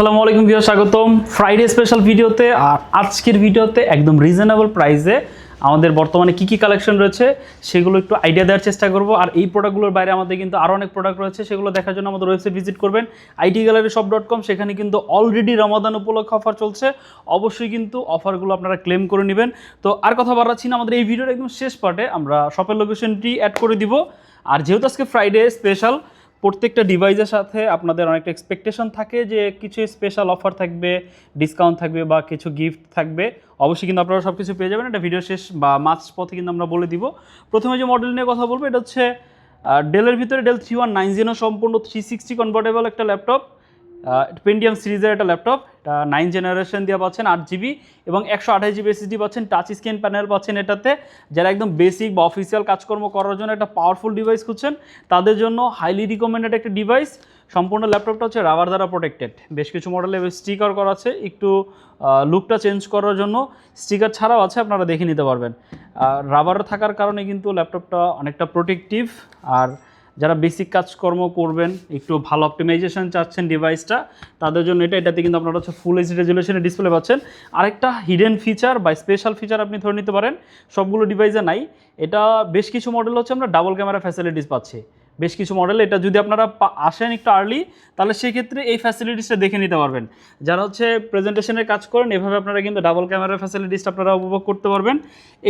আসসালামু আলাইকুম ভিউয়ার, স্বাগতম ফ্রাইডে স্পেশাল ভিডিওতে। আর আজকের ভিডিওতে একদম রিজনেবল প্রাইসে আমাদের বর্তমানে কি কালেকশন রয়েছে সেগুলো একটু আইডিয়া দেওয়ার চেষ্টা করব। আর এই প্রোডাক্টগুলোর বাইরে আমাদের কিন্তু আরও অনেক প্রোডাক্ট রয়েছে, সেগুলো দেখার জন্য আমাদের ওয়েবসাইট ভিজিট করবেন itgalleryshop.com। সেখানে কিন্তু অলরেডি রমাদান উপলক্ষে অফার চলছে, অবশ্যই কিন্তু অফারগুলো আপনারা ক্লেম করে নেবেন। তো আর কথা বাড়াচ্ছি না, আমাদের এই ভিডিওর একদম শেষ পার্টে আমরা শপের লোকেশনটি অ্যাড করে দিব। আর যেহেতু আজকে ফ্রাইডে স্পেশাল, প্রত্যেকটা ডিভাইসের সাথে আপনাদের অনেকটা এক্সপেকটেশন থাকে যে কিছু স্পেশাল অফার থাকবে, ডিসকাউন্ট থাকবে বা কিছু গিফট থাকবে। অবশ্যই কিন্তু আপনারা সব কিছু পেয়ে যাবেন, এটা ভিডিও শেষ বা মাঝ পথে কিন্তু আমরা বলে দিব। প্রথমে যে মডেল নিয়ে কথা বলবো, এটা হচ্ছে ডেলের ভিতরে ডেল 3190 সম্পূর্ণ 360 কনভার্টেবল একটা ল্যাপটপ, পেন্টিয়াম সিরিজের একটা ল্যাপটপ। এটা 9 জেনারেশন দিয়ে পাচ্ছেন, 8GB এবং 128GB SSD পাচ্ছেন, টাচ স্ক্রিন প্যানেল পাচ্ছেন এটাতে। যারা একদম বেসিক বা অফিসিয়াল কাজকর্ম করার জন্য একটা পাওয়ারফুল ডিভাইস খুঁজছেন তাদের জন্য হাইলি রিকমেন্ডেড একটা ডিভাইস। সম্পূর্ণ ল্যাপটপটা হচ্ছে রাবার দ্বারা প্রোটেক্টেড, বেশ কিছু মডেলে স্টিকার করা আছে, একটু লুকটা চেঞ্জ করার জন্য স্টিকার ছাড়াও আছে, আপনারা দেখে নিতে পারবেন। রাবার থাকার কারণে কিন্তু ল্যাপটপটা অনেকটা প্রোটেক্টিভ। আর যারা বেসিক কাজকর্ম করবেন, একটু ভালো অপটিমাইজেশন চাচ্ছেন ডিভাইসটা, তাদের জন্য এটাতে কিন্তু আপনারা হচ্ছে ফুল এইচডি রেজুলেশনের ডিসপ্লে পাচ্ছেন। আরেকটা হিডেন ফিচার বা স্পেশাল ফিচার আপনি ধরে নিতে পারেন, সবগুলো ডিভাইসে নাই। এটা বেশ কিছু মডেল হচ্ছে আমরা ডাবল ক্যামেরা ফ্যাসিলিটিস পাচ্ছি, বেশ কিছু মডেল। এটা যদি আপনারা আসেন একটু আর্লি, তাহলে সেক্ষেত্রে এই ফ্যাসিলিটিসটা দেখে নিতে পারবেন। যারা হচ্ছে প্রেজেন্টেশনের কাজ করেন, এভাবে আপনারা কিন্তু ডাবল ক্যামেরার ফ্যাসিলিটিসটা আপনারা উপভোগ করতে পারবেন।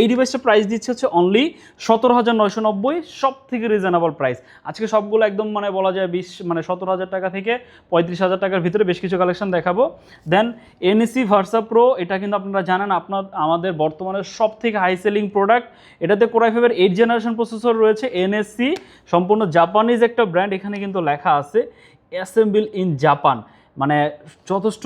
এই ডিভাইসটা প্রাইস দিচ্ছে হচ্ছে অনলি 17,990, সব থেকে রিজনেবল প্রাইস। আজকে সবগুলো একদম বলা যায় 17,000 টাকা থেকে 35,000 টাকার ভিতরে বেশ কিছু কালেকশন দেখাবো। দেন এনএসসি ভার্সা প্রো, এটা কিন্তু আপনারা জানেন আমাদের বর্তমানে সব থেকে হাই সেলিং প্রোডাক্ট। এটাতে কোরাই ফাইভের 8 জেনারেশন প্রসেসর রয়েছে। এনএসসি সম্পূর্ণ জাপানিজ একটা ব্র্যান্ড, এখানে কিন্তু লেখা আছে অ্যাসেম্বল ইন জাপান। যথেষ্ট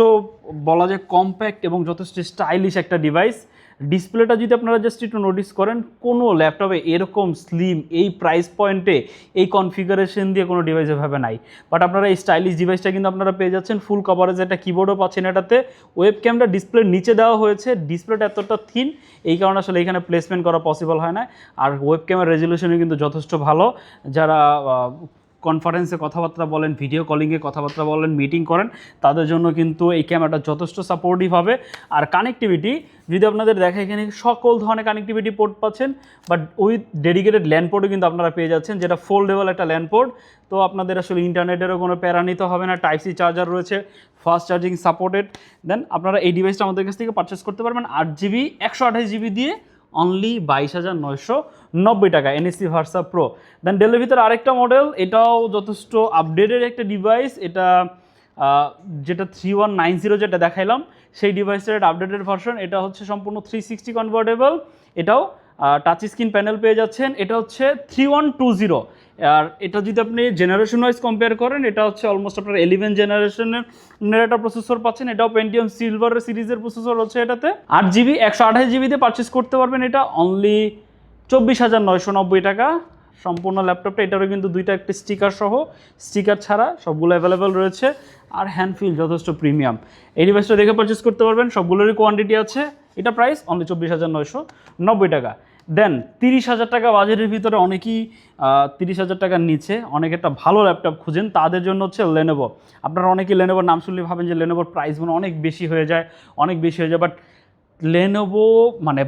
বলা যায় কম্প্যাক্ট এবং যথেষ্ট স্টাইলিশ একটা ডিভাইস। ডিসপ্লেটা যদি আপনারা জাস্ট একটু নোটিস করেন, কোনো ল্যাপটপে এরকম স্লিম এই প্রাইস পয়েন্টে এই কনফিগারেশন দিয়ে কোনো ডিভাইস এভাবে নাই। বাট আপনারা এই স্টাইলিশ ডিভাইসটা কিন্তু আপনারা পেয়ে যাচ্ছেন। ফুল কভারেজ একটা কিবোর্ডও পাচ্ছেন এটাতে। ওয়েব ক্যামটা ডিসপ্লের নিচে দেওয়া হয়েছে, ডিসপ্লেটা এতটা থিন এই কারণে আসলে এখানে প্লেসমেন্ট করা পসিবল হয় না। আর ওয়েব ক্যামের রেজলিউশনও কিন্তু যথেষ্ট ভালো। যারা কনফারেন্সে কথাবার্তা বলেন, ভিডিও কলিংয়ে কথাবার্তা বলেন, মিটিং করেন, তাদের জন্য কিন্তু এই ক্যামেরাটা যথেষ্ট সাপোর্টিভ হবে। আর কানেক্টিভিটি যদি আপনাদের দেখা, এখানে সকল ধরনের কানেক্টিভিটি পোর্ট পাচ্ছেন, বাট উইথ ডেডিকেটেড ল্যান্ড পোর্টও কিন্তু আপনারা পেয়ে যাচ্ছেন, যেটা ফোল্ডেবল একটা ল্যান্ড পোর্ট। তো আপনাদের আসলে ইন্টারনেটেরও কোনো প্যারা নিতে হবে না। টাইপ সি চার্জার রয়েছে, ফাস্ট চার্জিং সাপোর্টেড। দেন আপনারা এই ডিভাইসটা আমাদের কাছ থেকে পারচেস করতে পারবেন 8GB 128GB দিয়ে অনলি 22,990 টাকা, এনএসসি ভার্সা প্রো। দেন ডেলের ভিতরে আরেকটা মডেল, এটাও যথেষ্ট আপডেটেড একটা ডিভাইস। এটা যেটা 3190 যেটা দেখাইলাম, সেই ডিভাইসের একটা আপডেটেড ভার্সন। এটা হচ্ছে সম্পূর্ণ 360 কনভার্টেবল, এটাও টাচ স্ক্রিন প্যানেল পেয়ে যাচ্ছেন। এটা হচ্ছে 3120। আর এটা যদি আপনি জেনারেশন ওয়াইজ কম্পেয়ার করেন, এটা হচ্ছে অলমোস্ট আপনার 11 জেনারেশনের একটা প্রসেসর পাচ্ছেন। এটাও পেন্টিয়াম সিলভারের সিরিজের প্রসেসর হচ্ছে এটাতে। 8GB 128GB দিয়ে পারচেস করতে পারবেন এটা অনলি 24,990 টাকা সম্পূর্ণ ল্যাপটপটা। এটারও কিন্তু দুইটা একটা স্টিকার সহ, স্টিকার ছাড়া সবগুলো অ্যাভেলেবেল রয়েছে। আর হ্যান্ডফিল যথেষ্ট প্রিমিয়াম। এই ডিভাইসটা দেখে পারচেস করতে পারবেন, সবগুলোরই কোয়ান্টিটি আছে। এটা প্রাইস অনলি 24,990 টাকা। দেন 30,000 টাকা বাজেটের ভিতরে অনেকেই 30,000 টাকার নিচে অনেক একটা ভালো ল্যাপটপ খুঁজেন, তাদের জন্য হচ্ছে লেনোভো। আপনারা অনেকেই লেনোভোর নাম শুনলে ভাবেন যে লেনোভোর প্রাইস অনেক বেশি হয়ে যায়, বাট লেনোভো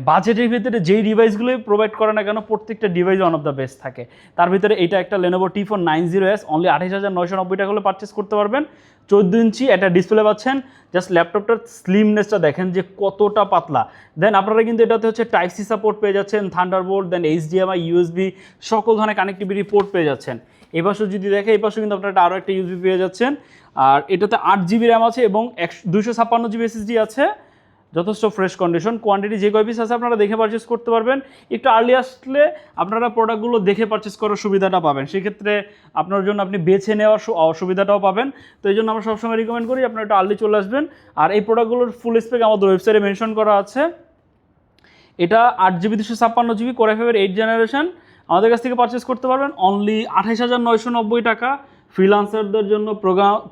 বাজেটের ভিতরে যেই ডিভাইসগুলোই প্রোভাইড করে না কেন, প্রত্যেকটা device one of the best থাকে। তার ভিতরে এটা একটা লেনোভো T490S অনলি 28,990 টাকা হলে পারচেস করতে পারবেন। 14 ইঞ্চি একটা ডিসপ্লে পাচ্ছেন। জাস্ট ল্যাপটপটার স্লিমনেসটা দেখেন যে কতটা পাতলা। দেন আপনারা কিন্তু এটাতে হচ্ছে টাইপ সি সাপোর্ট পেয়ে যাচ্ছেন, থান্ডারবোল্ট, দেন HDMI, USB, সকল ধরনের কানেক্টিভিটি পোর্ট পেয়ে যাচ্ছেন। এই পাশে যদি দেখে, এই পাশে কিন্তু আপনারা আরও একটা USB পেয়ে যাচ্ছেন। আর এটাতে 8GB র্যাম আছে এবং 256GB SSD আছে। যথেষ্ট ফ্রেশ কন্ডিশন। কোয়ান্টিটি যে কয় পিস আছে আপনারা দেখে পারচেস করতে পারবেন। একটু আর্লি আসলে আপনারা প্রোডাক্টগুলো দেখে পারচেস করার সুবিধাটা পাবেন, সেক্ষেত্রে আপনার জন্য আপনি বেছে নেওয়ার সুবিধাটাও পাবেন। তো এই জন্য আমরা সবসময় রিকমেন্ড করি আপনারা একটু আর্লি চলে আসবেন। আর এই প্রোডাক্টগুলোর ফুল স্পেক আমাদের ওয়েবসাইটে মেনশন করা আছে। এটা 8GB 256GB কোরাই ফাইভের 8 জেনারেশন আমাদের কাছ থেকে পারচেস করতে পারবেন অনলি 28,990 টাকা। ফ্রিল্যান্সারদের জন্য,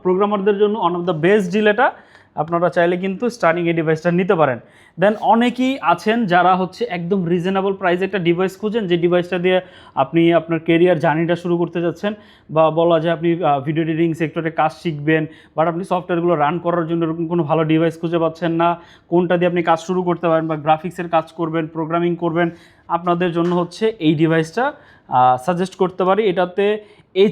প্রোগ্রামারদের জন্য one of the best deal এটা। আপনারা চাইলে কিন্তু স্টার্টিং এই ডিভাইসটা নিতে পারেন। দেন অনেকেই আছেন যারা হচ্ছে একদম রিজনেবল প্রাইসে একটা ডিভাইস খুঁজেন, যে ডিভাইসটা দিয়ে আপনি আপনার কেরিয়ার জার্নিটা শুরু করতে যাচ্ছেন, বা বলা যায় আপনি ভিডিও এডিটিং সেক্টরে কাজ শিখবেন, বাট আপনি সফটওয়্যারগুলো রান করার জন্য এরকম কোনো ভালো ডিভাইস খুঁজে পাচ্ছেন না, কোনটা দিয়ে আপনি কাজ শুরু করতে পারেন, বা গ্রাফিক্সের কাজ করবেন, প্রোগ্রামিং করবেন, আপনাদের জন্য হচ্ছে এই ডিভাইসটা সাজেস্ট করতে পারি। এটাতে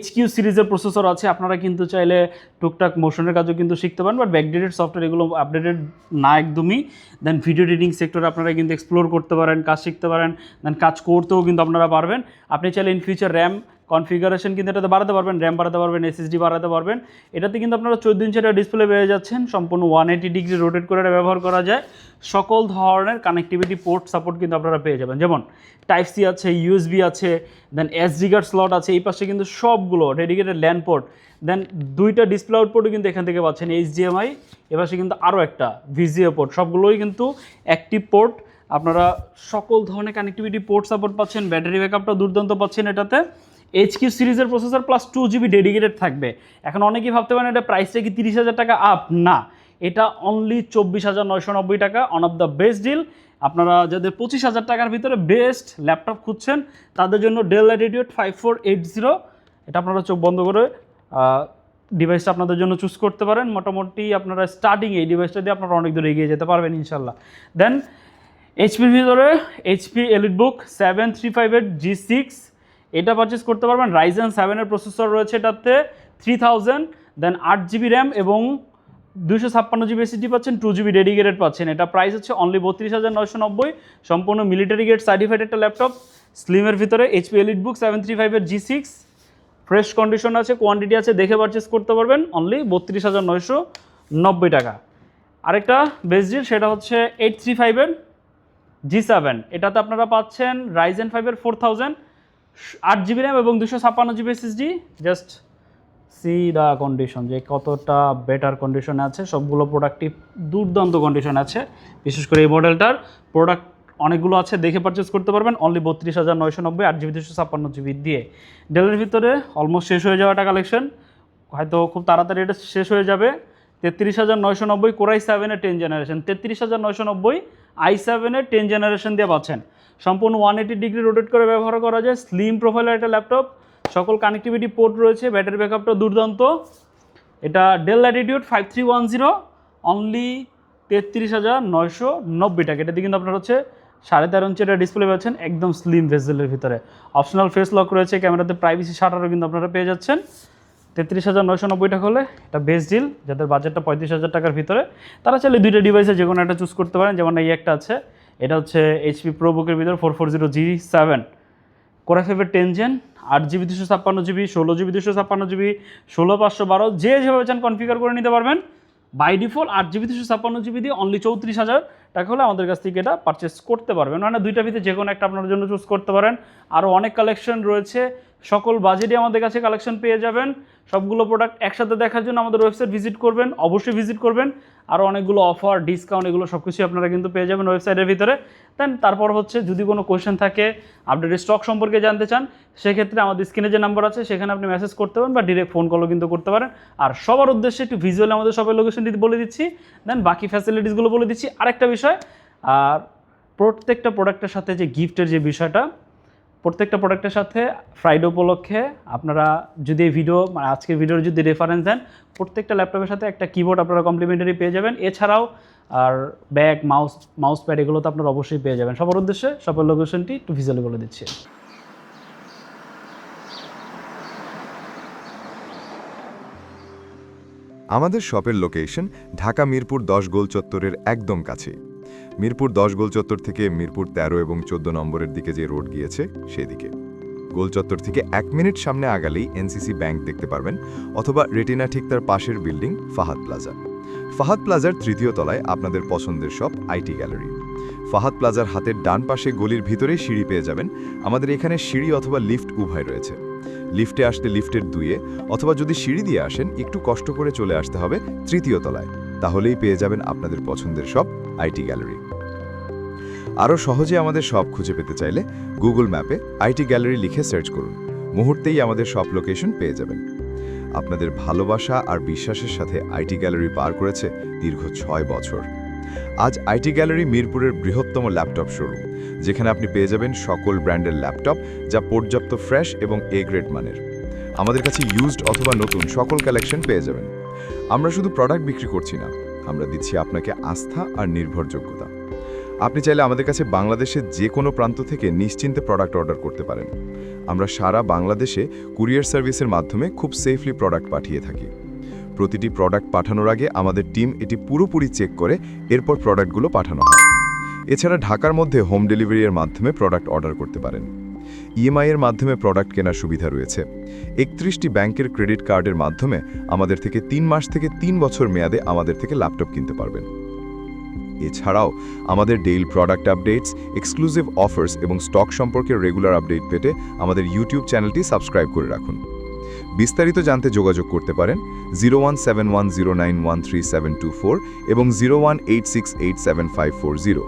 HQ সিরিজের প্রসেসর আছে, আপনারা কিন্তু চাইলে টুকটাক মোশনের কাজও কিন্তু শিখতে পারেন, বাট ব্যাকডেটেড সফটওয়্যার এগুলো আপডেটেড না একদমই। দেন ভিডিও এডিটিং সেক্টরে আপনারা কিন্তু এক্সপ্লোর করতে পারেন, কাজ শিখতে পারেন, দেন কাজ করতেও কিন্তু আপনারা পারবেন। আপনি চাইলে ইন ফিউচার র্যাম কনফিগারেশন কিন্তু এটাতে বাড়াতে পারবেন, র্যাম বাড়াতে পারবেন, SSD বাড়াতে পারবেন। এটাতে কিন্তু আপনারা 14 ইঞ্চের ডিসপ্লে পেয়ে যাচ্ছেন, সম্পূর্ণ 180 ডিগ্রি রোটেট করে এটা ব্যবহার করা যায়। সকল ধরনের কানেক্টিভিটি পোর্ট সাপোর্ট কিন্তু আপনারা পেয়ে যাবেন, যেমন টাইপ সি আছে, USB আছে, দেন SD কার্ড স্লট আছে, এই পাশে কিন্তু সবগুলো ডেডিকেটেড ল্যান্ড পোর্ট, দেন 2টা ডিসপ্লে আউটপোর্টও কিন্তু এখান থেকে পাচ্ছেন, HDMI, এ পাশে কিন্তু আরও একটা VGA পোর্ট, সবগুলোই কিন্তু অ্যাক্টিভ পোর্ট। আপনারা সকল ধরনের কানেক্টিভিটি পোর্ট সাপোর্ট পাচ্ছেন, ব্যাটারি ব্যাকআপটা দুর্দান্ত পাচ্ছেন। এটাতে HQ সিরিজের প্রসেসর প্লাস 2GB ডেডিকেটেড থাকবে। এখন অনেকেই ভাবতে পারেন এটা প্রাইসটা কি 30,000 টাকা আপ, না, এটা অনলি 24,990 টাকা, one of the best deal. আপনারা যাদের 25,000 টাকার ভিতরে বেস্ট ল্যাপটপ খুঁজছেন তাদের জন্য ডেল ল্যাটিটিউড 5480, এটা আপনারা চোখ বন্ধ করে ডিভাইসটা আপনাদের জন্য চুজ করতে পারেন। মোটামুটি আপনারা স্টার্টিং এই ডিভাইসটা দিয়ে আপনারা অনেক দূর এগিয়ে যেতে পারবেন ইনশাল্লাহ। দেন HPর ভিতরে HP EliteBook 7358G6, এটা পারচেস করতে পারবেন। Ryzen 7-এর প্রসেসর রয়েছে এটাতে 3000, দেন 8GB র্যাম এবং 256GB SSD পাচ্ছেন, 2GB ডেডিকেটেড পাচ্ছেন। এটা প্রাইস হচ্ছে অনলি 32,990, সম্পূর্ণ মিলিটারি গেট সার্টিফাইড একটা ল্যাপটপ, স্লিমের ভিতরে HP EliteBook 735G6, fresh condition আছে, কোয়ান্টিটি আছে, দেখে পারচেস করতে পারবেন অনলি 32,990 টাকা। আরেকটা বেস্ট ডিল সেটা হচ্ছে 835-এর G7, এটাতে আপনারা পাচ্ছেন Ryzen 5-এর 4000, 8GB র্যাম এবং 256GB SSD। Just see the condition, যে কতটা বেটার কন্ডিশনে আছে, সবগুলো প্রোডাক্টই দুর্দান্ত কন্ডিশন আছে। বিশেষ করে এই মডেলটার প্রোডাক্ট অনেকগুলো আছে, দেখে পারচেস করতে পারবেন অনলি 32,990, 8GB 256GB দিয়ে। ডেলের ভিতরে অলমোস্ট শেষ হয়ে যাওয়া একটা কালেকশন, হয়তো খুব তাড়াতাড়ি এটা শেষ হয়ে যাবে। 33,990 Core i7-এর 10 জেনারেশন, 33,990 i7-এর 10 জেনারেশন দিয়ে পাচ্ছেন। সম্পূর্ণ 180 ডিগ্রি রোটেট করে ব্যবহার করা যায়, স্লিম প্রোফাইলের একটা ল্যাপটপ, সকল কানেক্টিভিটি পোর্ট রয়েছে, ব্যাটারি ব্যাকআপটা দুর্দান্ত। এটা ডেল ল্যাটিটিউড 5310, অনলি 33,990 টাকা। এটাতে কিন্তু আপনার হচ্ছে 13.5 ইঞ্চের ডিসপ্লে পাচ্ছেন, একদম স্লিম ভেজেলের ভিতরে। অপশনাল ফেস লক রয়েছে, ক্যামেরাতে প্রাইভেসি শাটারও কিন্তু আপনারা পেয়ে যাচ্ছেন। 33,990 টাকা হলে এটা বেস্ট ডিল। যাদের বাজেটটা 35,000 টাকার ভিতরে তারা চাইলে 2টা ডিভাইসে যে কোনো একটা চুজ করতে পারেন। যেমন এই একটা আছে, এটা হচ্ছে HP ProBook-এর ভিতরে 440G7, Core i5-এর 10 gen, 8GB 256GB, 16GB 256GB, 16/512, যেভাবে চান কনফিগার করে নিতে পারবেন। বাই ডিফল্ট 8GB 256GB দিয়ে অনলি 34,000 টাকা হলে আমাদের কাছ থেকে এটা পারচেস করতে পারবেন। মানে 2টার ভিতরে যে কোনো একটা আপনার জন্য চুজ করতে পারেন। আরও অনেক কালেকশন রয়েছে, সকল বাজেটে আমাদের কাছে কালেকশন পেয়ে যাবেন। সবগুলো প্রোডাক্ট একসাথে দেখার জন্য আমাদের ওয়েবসাইট ভিজিট করবেন, অবশ্যই ভিজিট করবেন। আরও অনেকগুলো অফার, ডিসকাউন্ট, এগুলো সব কিছুই আপনারা কিন্তু পেয়ে যাবেন ওয়েবসাইটের ভিতরে। দেন তারপর হচ্ছে যদি কোনো কোয়েশ্চেন থাকে, আপডেটেড স্টক সম্পর্কে জানতে চান, সেক্ষেত্রে আমাদের স্ক্রিনে যে নাম্বার আছে সেখানে আপনি মেসেজ করতে পারেন বা ডিরেক্ট ফোন কলও কিন্তু করতে পারেন। আর সবার উদ্দেশ্যে একটু ভিজুয়ালি আমাদের সবার লোকেশনটি বলে দিচ্ছি, দেন বাকি ফ্যাসিলিটিসগুলো বলে দিচ্ছি। আরেকটা বিষয়, আর প্রত্যেকটা প্রোডাক্টের সাথে যে গিফটের যে বিষয়টা, প্রত্যেকটা প্রোডাক্টের সাথে ফ্রাইডে উপলক্ষে আপনারা যদি এই ভিডিও, মানে আজকের ভিডিওর যদি রেফারেন্স দেন, প্রত্যেকটা ল্যাপটপের সাথে একটা কিবোর্ড আপনারা কমপ্লিমেন্টারি পেয়ে যাবেন। এছাড়াও আর ব্যাগ, মাউস প্যাড, এগুলো তো আপনারা অবশ্যই পেয়ে যাবেন। সবার উদ্দেশ্যে সবার লোকেশনটি একটু ভিজুয়ালি বলে দিচ্ছি। আমাদের শপের লোকেশন ঢাকা মিরপুর 10 গোল চত্বরের একদম কাছে। মিরপুর 10 গোল চত্বর থেকে মিরপুর 13 এবং 14 নম্বরের দিকে যে রোড গিয়েছে সেদিকে। গোল চত্বর থেকে 1 মিনিট সামনে আগালেই NCC ব্যাংক দেখতে পারবেন, অথবা রেটিনা ঠিক তার পাশের বিল্ডিং ফাহাদ প্লাজা। ফাহাদ প্লাজার 3য় তলায় আপনাদের পছন্দের শপ IT গ্যালারি। ফাহাদ প্লাজার হাতের ডান পাশে গলির ভিতরেই সিঁড়ি পেয়ে যাবেন। আমাদের এখানে সিঁড়ি অথবা লিফট উভয় রয়েছে। লিফটে আসতে লিফটের 2-এ, অথবা যদি সিঁড়ি দিয়ে আসেন একটু কষ্ট করে চলে আসতে হবে 3য় তলায়, তাহলেই পেয়ে যাবেন আপনাদের পছন্দের শপ IT গ্যালারি। আরও সহজে আমাদের শপ খুঁজে পেতে চাইলে গুগল ম্যাপে IT গ্যালারি লিখে সার্চ করুন, মুহূর্তেই আমাদের শপ লোকেশন পেয়ে যাবেন। আপনাদের ভালোবাসা আর বিশ্বাসের সাথে আইটি গ্যালারি পার করেছে দীর্ঘ 6 বছর। আজ আইটি গ্যালারি মিরপুরের বৃহত্তম ল্যাপটপ শোরুম, যেখানে আপনি পেয়ে যাবেন সকল ব্র্যান্ডের ল্যাপটপ যা পর্যাপ্ত ফ্রেশ এবং এ গ্রেড মানের। আমাদের কাছে ইউজড অথবা নতুন সকল কালেকশন পেয়ে যাবেন। আমরা শুধু প্রোডাক্ট বিক্রি করছি না, আমরা দিচ্ছি আপনাকে আস্থা আর নির্ভরযোগ্যতা। আপনি চাইলে আমাদের কাছে বাংলাদেশের যে কোনো প্রান্ত থেকে নিশ্চিন্তে প্রোডাক্ট অর্ডার করতে পারেন। আমরা সারা বাংলাদেশে কুরিয়ার সার্ভিসের মাধ্যমে খুব সেফলি প্রোডাক্ট পাঠিয়ে থাকি। প্রতিটি প্রোডাক্ট পাঠানোর আগে আমাদের টিম এটি পুরোপুরি চেক করে এরপর প্রোডাক্টগুলো পাঠানো হয়। এছাড়া ঢাকার মধ্যে হোম ডেলিভারির মাধ্যমে প্রোডাক্ট অর্ডার করতে পারেন। ইএমআই এর মাধ্যমে প্রোডাক্ট কেনার সুবিধা রয়েছে। 31টি ব্যাংকের ক্রেডিট কার্ডের মাধ্যমে আমাদের থেকে 3 মাস থেকে 3 বছর মেয়াদে আমাদের থেকে ল্যাপটপ কিনতে পারবেন। এছাড়াও আমাদের daily product updates, exclusive offers এবং স্টক সম্পর্কে রেগুলার আপডেট পেতে আমাদের ইউটিউব চ্যানেলটি সাবস্ক্রাইব করে রাখুন। বিস্তারিত জানতে যোগাযোগ করতে পারেন 0171091374 এবং 0186875540।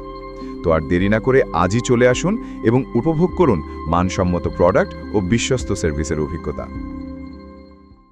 তো আর দেরি না করে আজই চলে আসুন এবং উপভোগ করুন মানসম্মত প্রোডাক্ট ও বিশ্বস্ত সার্ভিসের অভিজ্ঞতা।